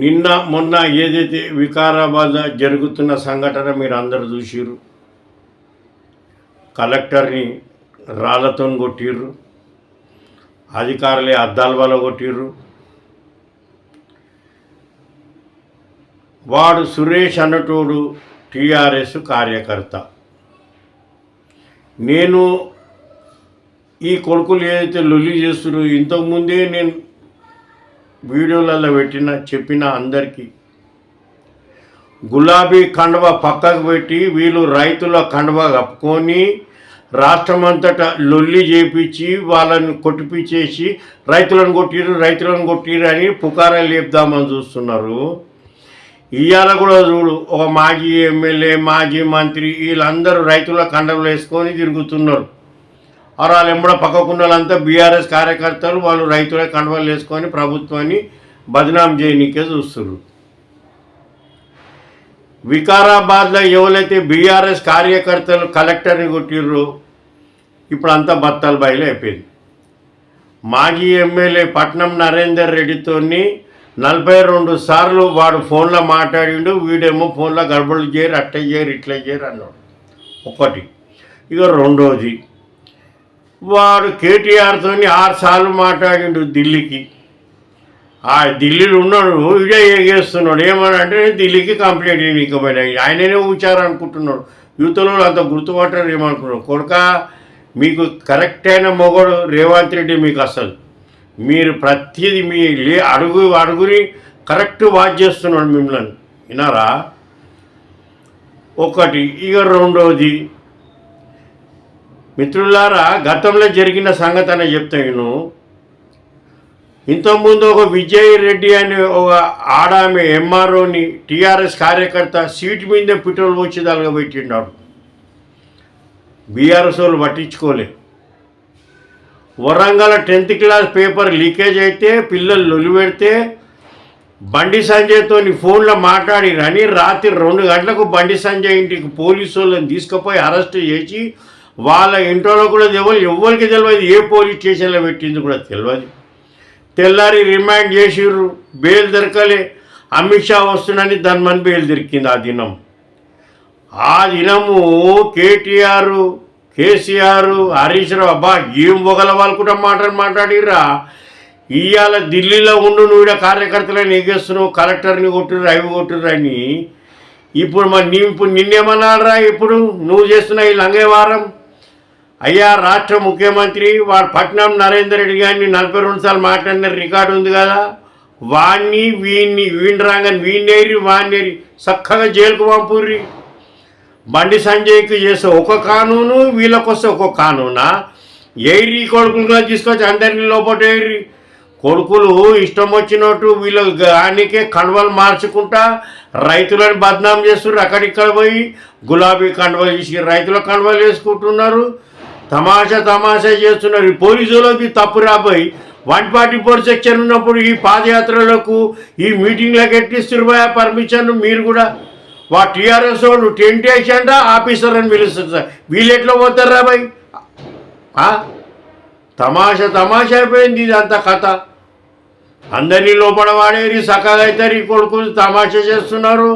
నిన్న మొన్న ఏదైతే వికారాబాద్ జరుగుతున్న సంఘటన మీరు అందరు చూసిర్రు. కలెక్టర్ని రాళ్లతో కొట్టిర్రు, అధికారులే అద్దాల వల్ల కొట్టిర్రు. వాడు సురేష్ అన్నటోడు టీఆర్ఎస్ కార్యకర్త. నేను ఈ కొడుకులు ఏదైతే లొల్లి చేస్తున్నారు, ఇంతకుముందే నేను వీడియోలలో చెప్పిన అందరికీ గులాబీ కండువ పక్కకు పెట్టి వీళ్ళు రైతుల కండువ కప్పుకొని రాష్ట్రమంతటా లొల్లి చేపించి వాళ్ళని కొట్టిపించేసి రైతులను కొట్టిరు అని పుకారాలు లేపుదామని చూస్తున్నారు. ఇవాళ కూడా చూడు, ఒక మాజీ ఎమ్మెల్యే, మాజీ మంత్రి వీళ్ళందరూ రైతుల కండవలు వేసుకొని తిరుగుతున్నారు. వాళ్ళు ఎంబడ పక్కకున్న వాళ్ళంతా బీఆర్ఎస్ కార్యకర్తలు, వాళ్ళు రైతుల కండవలు వేసుకొని ప్రభుత్వాన్ని బదనాం చేయనీకే చూస్తున్నారు. వికారాబాద్లో ఎవరైతే బీఆర్ఎస్ కార్యకర్తలు కలెక్టర్ని కొట్టిర్రో ఇప్పుడు అంతా బత్తాలు బయలు అయిపోయింది. మాజీ ఎమ్మెల్యే పట్నం నరేందర్ రెడ్డితోని 42 సార్లు వాడు ఫోన్లో మాట్లాడిండు. వీడేమో ఫోన్లో గడబడులు చేయరు, అట్ట చేయరు, ఇట్లా చేయరు అన్నాడు. ఒకటి. ఇక రెండోది, వాడు కేటీఆర్తో 6 సార్లు మాట్లాడిండు ఢిల్లీకి. ఆ ఢిల్లీలో ఉన్నాడు, ఇడే ఎగేస్తున్నాడు. ఏమని అంటే ఢిల్లీకి కంప్లైంట్ ఇవ్వకపోయినా ఆయననే ఉంచారనుకుంటున్నాడు. యూత్లో అంత గుర్తుపట్టారు. ఏమనుకున్నాడు, కొడుక మీకు కరెక్ట్ అయిన మొగడు రేవంత్ రెడ్డి. మీకు అసలు మీరు ప్రతిదీ మీ అడుగుని కరెక్ట్ వాచ్ చేస్తున్నాడు మిమ్మల్ని, వినారా? ఒకటి. ఇక రెండోది, మిత్రులారా, గతంలో జరిగిన సంగతి అని చెప్తాను. ఇంతకుముందు ఒక విజయ్ రెడ్డి అని ఒక ఆడామె ఎంఆర్ఓని టీఆర్ఎస్ కార్యకర్త సీట్ మీదే పెట్రోల్ వచ్చేదాలుగా పెట్టిండాడు. బీఆర్ఎస్ వాళ్ళు పట్టించుకోలే. Warangal 10th class paper leakage అయితే పిల్లలు లొలి పెడితే బండి సంజయ్తో ఫోన్లో మాట్లాడిరని రాత్రి 2 గంటలకు బండి సంజయ్ ఇంటికి పోలీసు వాళ్ళని తీసుకుపోయి అరెస్ట్ చేసి వాళ్ళ ఇంట్లో కూడా ఎవరికి తెలియదు, ఏ పోలీస్ స్టేషన్లో పెట్టింది కూడా తెలియదు. తెల్లారి రిమాండ్ చేసిర్రు, బెయిల్ దొరకలే. అమిత్ షా వస్తుందని దాని బెయిల్ దొరికింది. ఆ దినము కేటీఆర్, కేసీఆర్, హరీష్ రావు అబ్బా ఏం ఒకల వాళ్ళు కూడా మాట్లాడిర్రా. ఇవాళ ఢిల్లీలో ఉండు నువ్వు కార్యకర్తలను ఎగేస్తున్నావు, కలెక్టర్ని కొట్టుర్రు, అవి కొట్టుర్రు అని. ఇప్పుడు మరి నిన్నేమన్నారా? ఇప్పుడు నువ్వు చేస్తున్న ఈ లంగేవారం. అయ్యా రాష్ట్ర ముఖ్యమంత్రి వాడు పట్నం నరేందర్ రెడ్డి గారిని 42 సార్లు మాట్లాడిన రికార్డు ఉంది కదా, వీడిని రాగానే వీణేరి వాణ్ణేరి చక్కగా జైలుకు పంపుర్రి. బండి సంజయ్కి చేస్తే ఒక కానూను, వీళ్ళకొస్తే ఒక కానూనా? ఎయిరి కొడుకులుగా తీసుకొచ్చి అందరినీ లోపటేరి. కొడుకులు ఇష్టం వచ్చినట్టు వీళ్ళు గానికే కండువలు మార్చుకుంటా రైతులను బదనాం చేస్తున్నారు. అక్కడిక్కడ పోయి గులాబీ కండువలు తీసి రైతుల కండువలు వేసుకుంటున్నారు. తమాషా చేస్తున్నారు. పోలీసులకి తప్పు రాబోయి 144 సెక్షన్ ఉన్నప్పుడు ఈ పాదయాత్రలకు, ఈ మీటింగ్లకు ఎట్టిస్తున్నారు పర్మిషన్? మీరు కూడా టీఆర్ఎస్ వాళ్ళు టెంట్ వేసంట ఆఫీసర్ అని పిలుస్తారు సార్. వీళ్ళు ఎట్లా పోతారు రాబాయ్? తమాషా అయిపోయింది ఇదంతా కథ. అందరినీ లోపల వాడేరి సకాగా అవుతారు. ఈ కొడుకులు తమాషా చేస్తున్నారు.